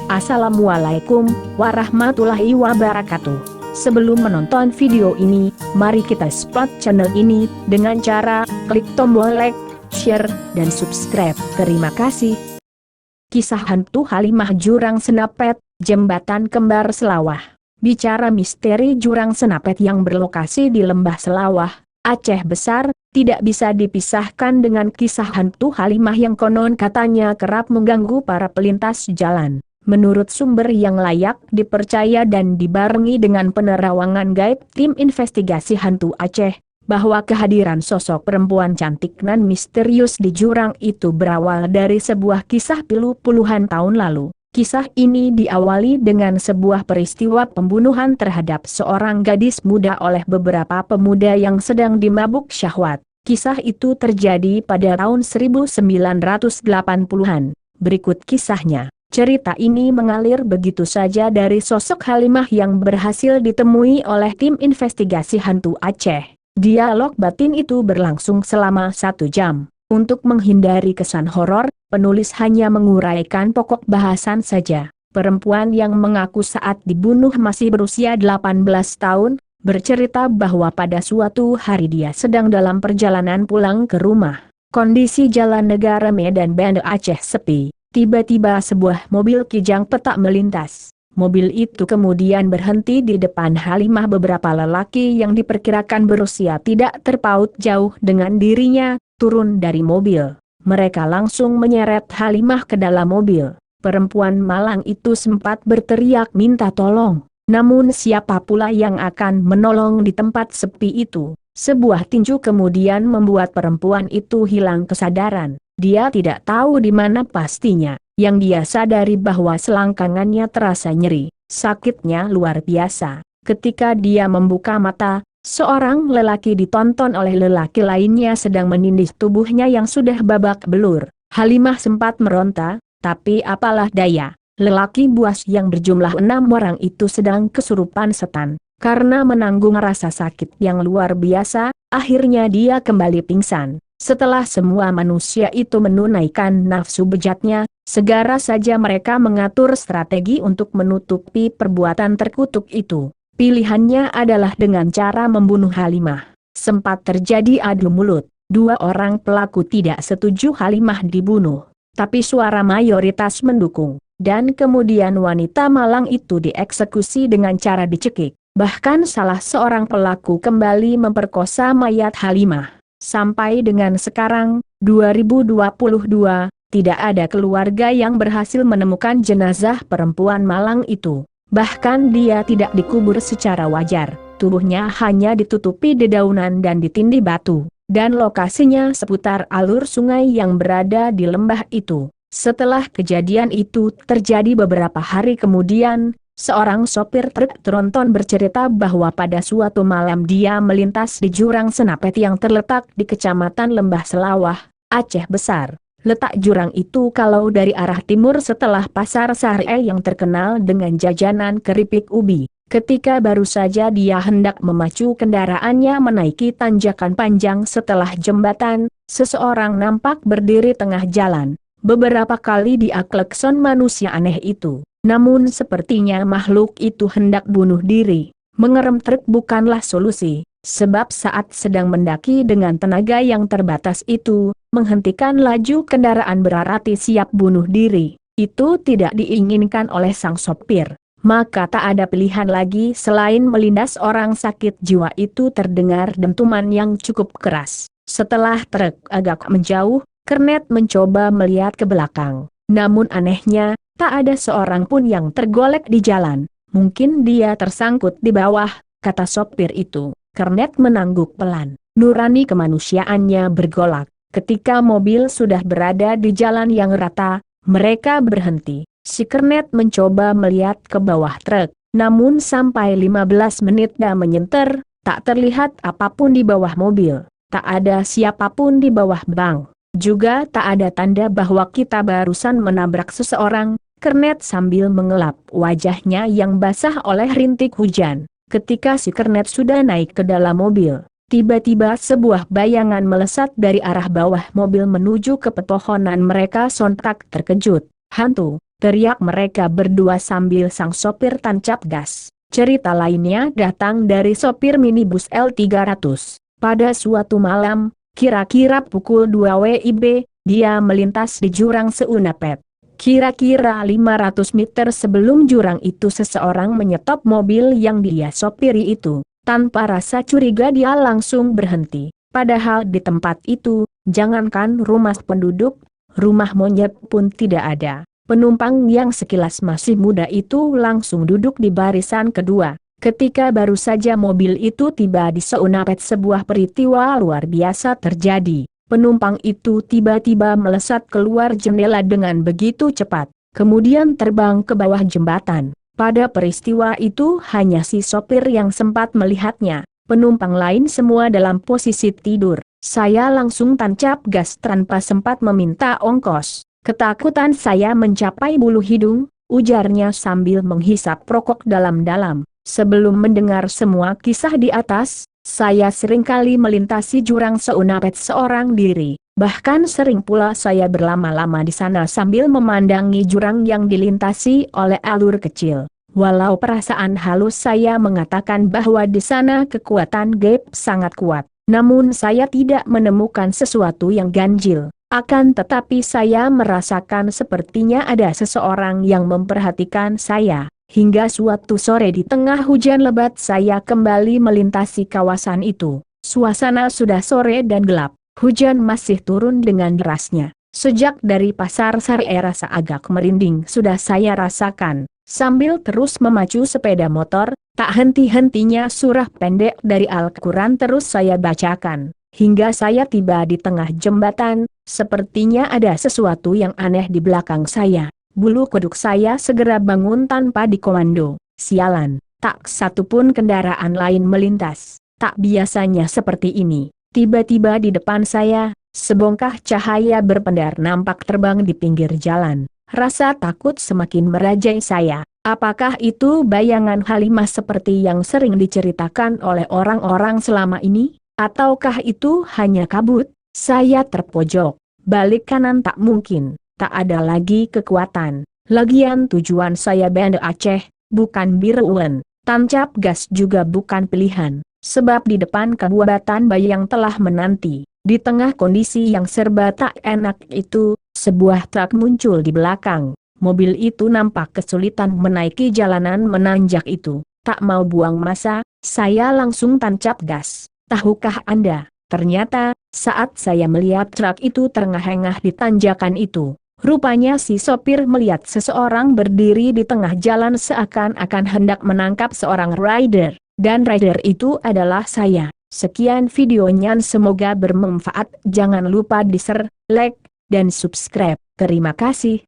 Assalamualaikum warahmatullahi wabarakatuh. Sebelum menonton video ini, mari kita support channel ini dengan cara klik tombol like, share, dan subscribe. Terima kasih. Kisah hantu Halimah Jurang Senapet, Jembatan Kembar Selawah. Bicara misteri Jurang Senapet yang berlokasi di Lembah Selawah, Aceh Besar, tidak bisa dipisahkan dengan kisah hantu Halimah yang konon katanya kerap mengganggu para pelintas jalan. Menurut sumber yang layak dipercaya dan dibarengi dengan penerawangan gaib tim investigasi hantu Aceh, bahwa kehadiran sosok perempuan cantik nan misterius di jurang itu berawal dari sebuah kisah pilu puluhan tahun lalu. Kisah ini diawali dengan sebuah peristiwa pembunuhan terhadap seorang gadis muda oleh beberapa pemuda yang sedang dimabuk syahwat. Kisah itu terjadi pada tahun 1980-an. Berikut kisahnya. Cerita ini mengalir begitu saja dari sosok Halimah yang berhasil ditemui oleh tim investigasi hantu Aceh. Dialog batin itu berlangsung selama 1 jam. Untuk menghindari kesan horor, penulis hanya menguraikan pokok bahasan saja. Perempuan yang mengaku saat dibunuh masih berusia 18 tahun, bercerita bahwa pada suatu hari dia sedang dalam perjalanan pulang ke rumah. Kondisi jalan negara Medan Banda Aceh sepi. Tiba-tiba sebuah mobil kijang petak melintas. Mobil itu kemudian berhenti di depan Halimah. Beberapa lelaki yang diperkirakan berusia tidak terpaut jauh dengan dirinya turun dari mobil. Mereka langsung menyeret Halimah ke dalam mobil. Perempuan malang itu sempat berteriak minta tolong. Namun siapa pula yang akan menolong di tempat sepi itu? Sebuah tinju kemudian membuat perempuan itu hilang kesadaran. Dia tidak tahu di mana pastinya. Yang dia sadari bahwa selangkangannya terasa nyeri. Sakitnya luar biasa. Ketika dia membuka mata, seorang lelaki ditonton oleh lelaki lainnya sedang menindih tubuhnya yang sudah babak belur. Halimah sempat meronta, tapi apalah daya. Lelaki buas yang berjumlah 6 orang itu sedang kesurupan setan. Karena menanggung rasa sakit yang luar biasa, akhirnya dia kembali pingsan. Setelah semua manusia itu menunaikan nafsu bejatnya, segera saja mereka mengatur strategi untuk menutupi perbuatan terkutuk itu. Pilihannya adalah dengan cara membunuh Halimah. Sempat terjadi adu mulut. 2 orang pelaku tidak setuju Halimah dibunuh. Tapi suara mayoritas mendukung. Dan kemudian wanita malang itu dieksekusi dengan cara dicekik. Bahkan salah seorang pelaku kembali memperkosa mayat Halimah. Sampai dengan sekarang, 2022, tidak ada keluarga yang berhasil menemukan jenazah perempuan malang itu. Bahkan dia tidak dikubur secara wajar. Tubuhnya hanya ditutupi dedaunan dan ditindih batu. Dan lokasinya seputar alur sungai yang berada di lembah itu. Setelah kejadian itu terjadi beberapa hari kemudian, seorang sopir truk tronton bercerita bahwa pada suatu malam dia melintas di Jurang Senapet yang terletak di Kecamatan Lembah Selawah, Aceh Besar. Letak jurang itu kalau dari arah timur setelah Pasar Sare yang terkenal dengan jajanan keripik ubi. Ketika baru saja dia hendak memacu kendaraannya menaiki tanjakan panjang setelah jembatan, seseorang nampak berdiri tengah jalan. Beberapa kali dia klakson manusia aneh itu. Namun sepertinya makhluk itu hendak bunuh diri. Mengerem truk bukanlah solusi, sebab saat sedang mendaki dengan tenaga yang terbatas itu, menghentikan laju kendaraan berarti siap bunuh diri. Itu tidak diinginkan oleh sang sopir. Maka tak ada pilihan lagi selain melindas. Orang sakit jiwa itu terdengar dentuman yang cukup keras. Setelah truk agak menjauh, Kernet mencoba melihat ke belakang. Namun anehnya, tak ada seorang pun yang tergolek di jalan. Mungkin dia tersangkut di bawah, kata sopir itu. Kernet menangguk pelan. Nurani kemanusiaannya bergolak. Ketika mobil sudah berada di jalan yang rata, mereka berhenti. Si Kernet mencoba melihat ke bawah truk. Namun sampai 15 menit dah menyenter, tak terlihat apapun di bawah mobil. Tak ada siapapun di bawah bang. Juga tak ada tanda bahwa kita barusan menabrak seseorang. Kernet sambil mengelap wajahnya yang basah oleh rintik hujan. Ketika si Kernet sudah naik ke dalam mobil, Tiba-tiba sebuah bayangan melesat dari arah bawah mobil menuju ke pepohonan. Mereka sontak terkejut. "Hantu!" teriak mereka berdua sambil sang sopir tancap gas. Cerita lainnya datang dari sopir minibus L300. Pada suatu malam, kira-kira pukul 2 WIB, dia melintas di jurang Seunapet. Kira-kira 500 meter sebelum jurang itu seseorang menyetop mobil yang dia sopiri itu. Tanpa rasa curiga dia langsung berhenti. Padahal di tempat itu, jangankan rumah penduduk, rumah monyet pun tidak ada. Penumpang yang sekilas masih muda itu langsung duduk di barisan kedua. Ketika baru saja mobil itu tiba di Seunapet, sebuah peristiwa luar biasa terjadi. Penumpang itu tiba-tiba melesat keluar jendela dengan begitu cepat, kemudian terbang ke bawah jembatan. Pada peristiwa itu hanya si sopir yang sempat melihatnya, penumpang lain semua dalam posisi tidur. Saya langsung tancap gas tanpa sempat meminta ongkos. Ketakutan saya mencapai bulu hidung, ujarnya sambil menghisap rokok dalam-dalam. Sebelum mendengar semua kisah di atas, saya seringkali melintasi jurang Seunapet seorang diri. Bahkan sering pula saya berlama-lama di sana sambil memandangi jurang yang dilintasi oleh alur kecil. Walau perasaan halus saya mengatakan bahwa di sana kekuatan gaib sangat kuat, namun saya tidak menemukan sesuatu yang ganjil. Akan tetapi saya merasakan sepertinya ada seseorang yang memperhatikan saya. Hingga suatu sore di tengah hujan lebat saya kembali melintasi kawasan itu. Suasana sudah sore dan gelap. Hujan masih turun dengan derasnya. Sejak dari pasar Sari rasa agak merinding sudah saya rasakan. Sambil terus memacu sepeda motor, tak henti-hentinya surah pendek dari Al-Quran terus saya bacakan. Hingga saya tiba di tengah jembatan, sepertinya ada sesuatu yang aneh di belakang saya. Bulu kuduk saya segera bangun tanpa dikomando. Sialan, tak satupun kendaraan lain melintas. Tak biasanya seperti ini. Tiba-tiba di depan saya, sebongkah cahaya berpendar nampak terbang di pinggir jalan. Rasa takut semakin merajai saya. Apakah itu bayangan Halimah seperti yang sering diceritakan oleh orang-orang selama ini? Ataukah itu hanya kabut? Saya terpojok. Balik kanan tak mungkin. Tak ada lagi kekuatan. Lagian tujuan saya Banda Aceh, bukan Biruan. Tancap gas juga bukan pilihan. Sebab di depan Kabupaten Bayang telah menanti. Di tengah kondisi yang serba tak enak itu, sebuah truk muncul di belakang. Mobil itu nampak kesulitan menaiki jalanan menanjak itu. Tak mau buang masa, saya langsung tancap gas. Tahukah Anda, ternyata, saat saya melihat truk itu terengah-engah di tanjakan itu, rupanya si sopir melihat seseorang berdiri di tengah jalan seakan-akan hendak menangkap seorang rider. Dan rider itu adalah saya. Sekian videonya, semoga bermanfaat. Jangan lupa di-share, like, dan subscribe. Terima kasih.